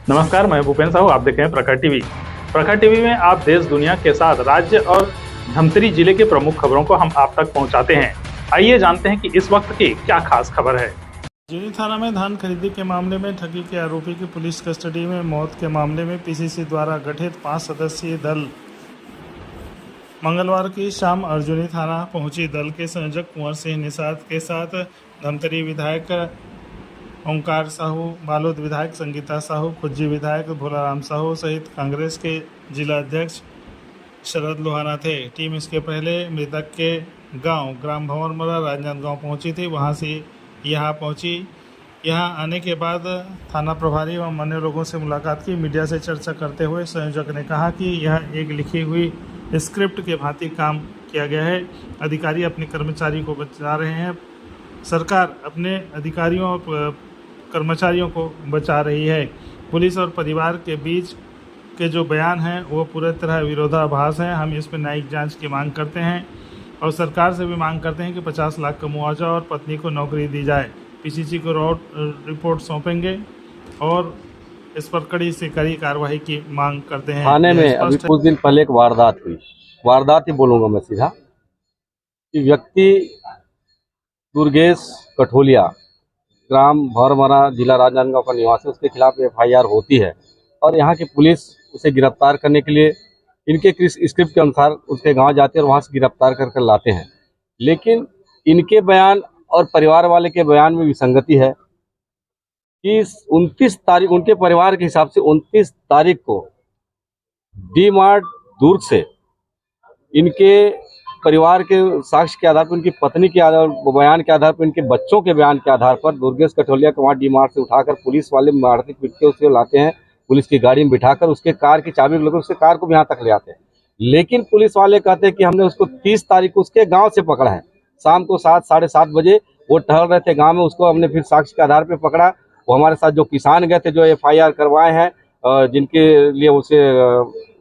नमस्कार, मैं भूपेन साहू। आप देख रहे हैं प्रखर टीवी। प्रखर टीवी में आप देश दुनिया के साथ राज्य और धमतरी जिले के प्रमुख खबरों को हम आप तक पहुंचाते हैं। आइए जानते हैं कि इस वक्त की क्या खास खबर है। अर्जुनी थाना में धान खरीदी के मामले में ठगी के आरोपी की पुलिस कस्टडी में मौत के मामले में पीसीसी द्वारा गठित 5 सदस्यीय दल मंगलवार की शाम अर्जुनी थाना पहुंची। दल के संयोजक कुंवर सिंह निषाद के साथ धमतरी विधायक ओंकार साहू, बालोद विधायक संगीता साहू, खुज्जी विधायक भोलाराम साहू सहित कांग्रेस के जिला अध्यक्ष शरद लोहाना थे। टीम इसके पहले मृतक के गांव ग्राम भंवरमरा राजनांदगांव पहुंची थी। वहां से यहाँ पहुंची। यहाँ आने के बाद थाना प्रभारी व अन्य लोगों से मुलाकात की। मीडिया से चर्चा करते हुए संयोजक ने कहा कि यह एक लिखी हुई स्क्रिप्ट के भांति काम किया गया है। अधिकारी अपने कर्मचारी को बचा रहे हैं, सरकार अपने अधिकारियों और कर्मचारियों को बचा रही है। पुलिस और परिवार के बीच के जो बयान हैं वो पूरी तरह विरोधाभास हैं। हम इस पर न्यायिक जांच की मांग करते हैं और सरकार से भी मांग करते हैं कि 50 लाख का मुआवजा और पत्नी को नौकरी दी जाए। पीसीसी को रिपोर्ट सौंपेंगे और इस पर कड़ी से कड़ी कार्रवाई की मांग करते हैं। थाने में अभी कुछ दिन पहले एक वारदात हुई, वारदात ही बोलूँगा मैं सीधा, कि व्यक्ति दुर्गेश कठोलिया ग्राम भंवरमरा जिला राजनांदगांव का निवासी, उसके खिलाफ एफआईआर होती है और यहाँ की पुलिस उसे गिरफ्तार करने के लिए इनके स्क्रिप्ट के अनुसार उसके गांव जाते हैं और वहाँ से गिरफ्तार कर लाते हैं। लेकिन इनके बयान और परिवार वाले के बयान में विसंगति है कि 29 तारीख उनके परिवार के हिसाब से 29 तारीख को डी मार्ट दुर्ग से इनके परिवार के साक्ष्य के आधार पर, उनकी पत्नी के बयान के आधार पर, इनके बच्चों के बयान के आधार पर दुर्गेश कठोलिया को वहाँ डी मार्ट से उठाकर पुलिस वाले मारती पीट के उसे लाते हैं। पुलिस की गाड़ी में बिठाकर उसके कार की चाबी लेकर उसके कार को भी यहाँ तक ले आते हैं। लेकिन पुलिस वाले कहते हैं कि हमने उसको 30 तारीख को उसके गाँव से पकड़ा है। शाम को 7 साढ़े 7 बजे वो टहल रहे थे गाँव में, उसको हमने फिर साक्ष्य के आधार पर पकड़ा। वो हमारे साथ जो किसान गए थे, जो एफआईआर करवाए हैं, जिनके लिए उसे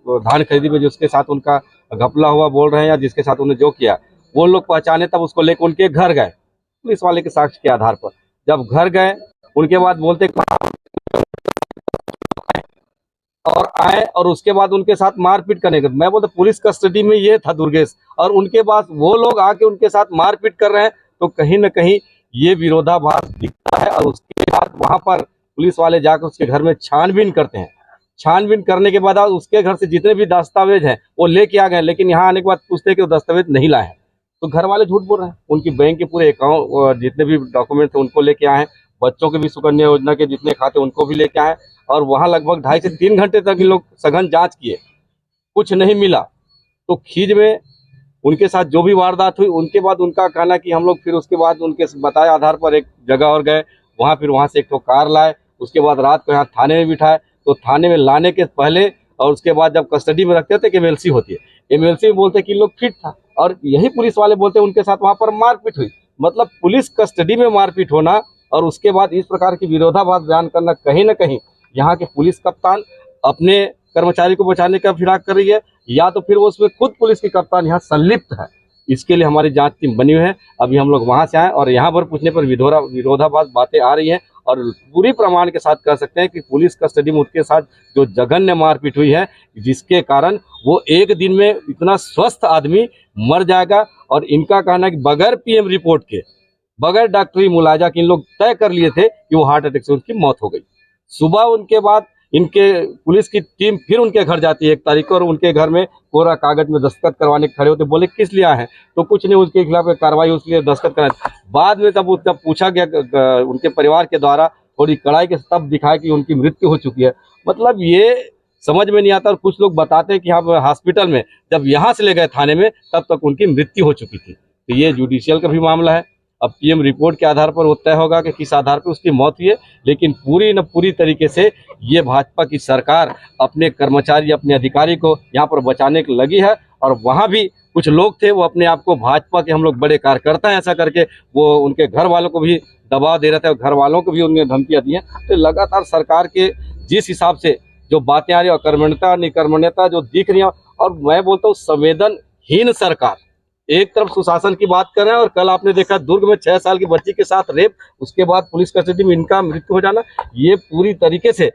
धान खरीदी में जिसके साथ उनका घपला हुआ बोल रहे हैं या जिसके साथ उन्हें जो किया, वो लोग पहचाने, तब उसको लेकर उनके घर गए पुलिस वाले के साक्ष्य के आधार पर। जब घर गए उनके बाद बोलते और आए और उसके बाद उनके साथ मारपीट करने के, मैं बोलता पुलिस कस्टडी में ये था दुर्गेश, और उनके बाद वो लोग आके उनके साथ मारपीट कर रहे हैं, तो कहीं ना कहीं ये विरोधाभास दिखता है। और उसके बाद वहां पर पुलिस वाले जाकर उसके घर में छानबीन करते हैं। छानबीन करने के बाद उसके घर से जितने भी दस्तावेज हैं वो लेके आ गए, लेकिन यहाँ आने के बाद पूछते हैं कि वो दस्तावेज नहीं लाए हैं, तो घर वाले झूठ बोल रहे हैं। उनकी बैंक के पूरे अकाउंट जितने भी डॉक्यूमेंट थे उनको लेके आए हैं, बच्चों के भी सुकन्या योजना के जितने खाते उनको भी लेके आए, और वहाँ लगभग 2.5 से 3 घंटे तक ये लोग सघन जांच किए, कुछ नहीं मिला। तो खीज में उनके साथ जो भी वारदात हुई, उनके बाद उनका कहना कि हम लोग फिर उसके बाद उनके बताए आधार पर एक जगह और गए, वहाँ से एक तो कार लाए, उसके बाद रात को यहाँ थाने में बिठाए। तो थाने में लाने के पहले और उसके बाद जब कस्टडी में रखते थे कि एमएलसी होती है, एमएलसी में बोलते कि लोग फिट था, और यही पुलिस वाले बोलते उनके साथ वहाँ पर मारपीट हुई। मतलब पुलिस कस्टडी में मारपीट होना और उसके बाद इस प्रकार की विरोधाभास बयान करना, कहीं ना कहीं यहाँ के पुलिस कप्तान अपने कर्मचारी को बचाने का फिराक कर रही है, या तो फिर वो उसमें खुद पुलिस की कप्तान यहाँ संलिप्त है। इसके लिए हमारी जांच टीम बनी हुई है। अभी हम लोग वहाँ से आए और यहाँ पर पूछने पर विरोधाभास बातें आ रही हैं, और पूरी प्रमाण के साथ कह सकते हैं कि पुलिस कस्टडी में उसके साथ जो जघन्य मारपीट हुई है, जिसके कारण वो एक दिन में इतना स्वस्थ आदमी मर जाएगा। और इनका कहना है कि बगैर पीएम रिपोर्ट के, बगैर डॉक्टरी मुलाजा के इन लोग तय कर लिए थे कि वो हार्ट अटैक से उनकी मौत हो गई। सुबह उनके बाद इनके पुलिस की टीम फिर उनके घर जाती है 1 तारीख को, और उनके घर में कोरा कागज में दस्तखत करवाने खड़े होते। बोले किस लिए आए हैं, तो कुछ नहीं, उसके खिलाफ कार्रवाई, उसके लिए दस्तखत कराए। बाद में जब पूछा गया उनके परिवार के द्वारा, थोड़ी कड़ाई के तब दिखाया कि उनकी मृत्यु हो चुकी है। मतलब ये समझ में नहीं आता। और कुछ लोग बताते हैं कि हम हॉस्पिटल में जब यहाँ से ले गए थाने में, तब तक उनकी मृत्यु हो चुकी थी। तो ये जुडिशियल का भी मामला है। अब पीएम रिपोर्ट के आधार पर वो तय होगा कि किस आधार पर उसकी मौत हुई है। लेकिन पूरी तरीके से ये भाजपा की सरकार अपने कर्मचारी, अपने अधिकारी को यहाँ पर बचाने की लगी है। और वहाँ भी कुछ लोग थे, वो अपने आप को भाजपा के हम लोग बड़े कार्यकर्ता हैं ऐसा करके वो उनके घर वालों को भी दबाव दे रहे थे, और घर वालों को भी उन्हें धमकियाँ दी हैं। तो लगातार सरकार के जिस हिसाब से जो बातें आ रही है, अकर्मण्यता निकर्मण्यता जो दिख रही है, और मैं बोलता हूँ संवेदनहीन सरकार। एक तरफ सुशासन की बात कर रहे हैं, और कल आपने देखा दुर्ग में 6 साल की बच्ची के साथ रेप, उसके बाद पुलिस कस्टडी में इनका मृत्यु हो जाना। ये पूरी तरीके से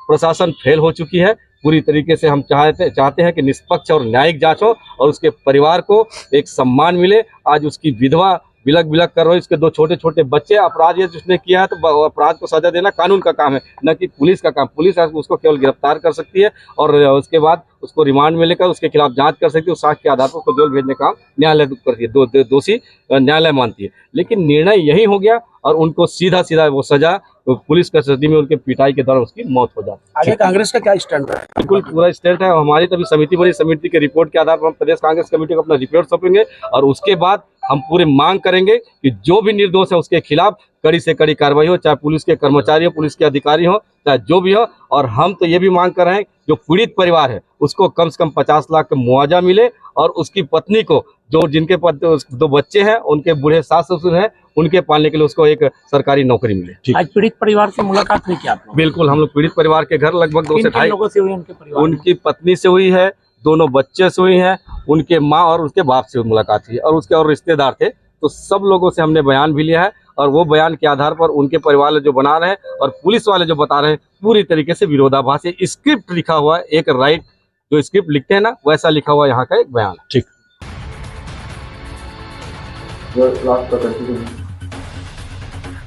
प्रशासन फेल हो चुकी है। पूरी तरीके से हम चाहते हैं कि निष्पक्ष और न्यायिक जांच हो और उसके परिवार को एक सम्मान मिले। आज उसकी विधवा बिलक बिलक कर रही है, उसके 2 छोटे छोटे बच्चे, अपराध ये जिसने किया है तो अपराध को सजा देना कानून का काम है, न कि पुलिस का काम। पुलिस उसको केवल गिरफ्तार कर सकती है और उसके बाद उसको रिमांड में लेकर उसके खिलाफ जांच कर सकती है। उस साक्ष्य के आधार पर उसको जेल भेजने का न्यायालय करती है, दोषी न्यायालय मानती है। लेकिन निर्णय यही हो गया और उनको सीधा सीधा वो सजा पुलिस कस्टडी में उनके पिटाई के दौरान उसकी मौत हो जाती है। आगे कांग्रेस का क्या स्टैंड है? बिल्कुल पूरा स्टेट है। हमारी तभी समिति बनी, समिति के रिपोर्ट के आधार पर हम प्रदेश कांग्रेस कमेटी को अपना रिपोर्ट सौंपेंगे और उसके बाद हम पूरी मांग करेंगे कि जो भी निर्दोष है उसके खिलाफ कड़ी से कड़ी कार्रवाई हो, चाहे पुलिस के कर्मचारी हो, पुलिस के अधिकारी हो, चाहे जो भी हो। और हम तो ये भी मांग कर रहे हैं जो पीड़ित परिवार है उसको कम से कम 50 लाख का मुआवजा मिले और उसकी पत्नी को जिनके 2 बच्चे हैं, उनके बूढ़े सास ससुर हैं, उनके पालने के लिए उसको एक सरकारी नौकरी मिले। आज पीड़ित परिवार से मुलाकात हुई क्या आप लोगों? बिल्कुल, हम लोग पीड़ित परिवार के घर लगभग 2 से 2.5 लोगों से हुई उनके परिवार? उनकी पत्नी से हुई है, 2 बच्चे से हुई हैं, उनके माँ और उसके बाप से मुलाकात हुई और उसके और रिश्तेदार थे। तो सब लोगों से हमने बयान भी लिया है और वो बयान के आधार पर उनके परिवार वाले जो बना रहे हैं और पुलिस वाले जो बता रहे हैं पूरी तरीके से विरोधाभास है। स्क्रिप्ट लिखा हुआ है, एक राइट जो स्क्रिप्ट लिखते हैं ना वैसा लिखा हुआ यहाँ का एक बयान। ठीक।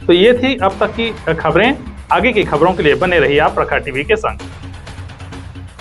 तो ये थी अब तक की खबरें। आगे की खबरों के लिए बने रहिए आप प्रखर टीवी के संग।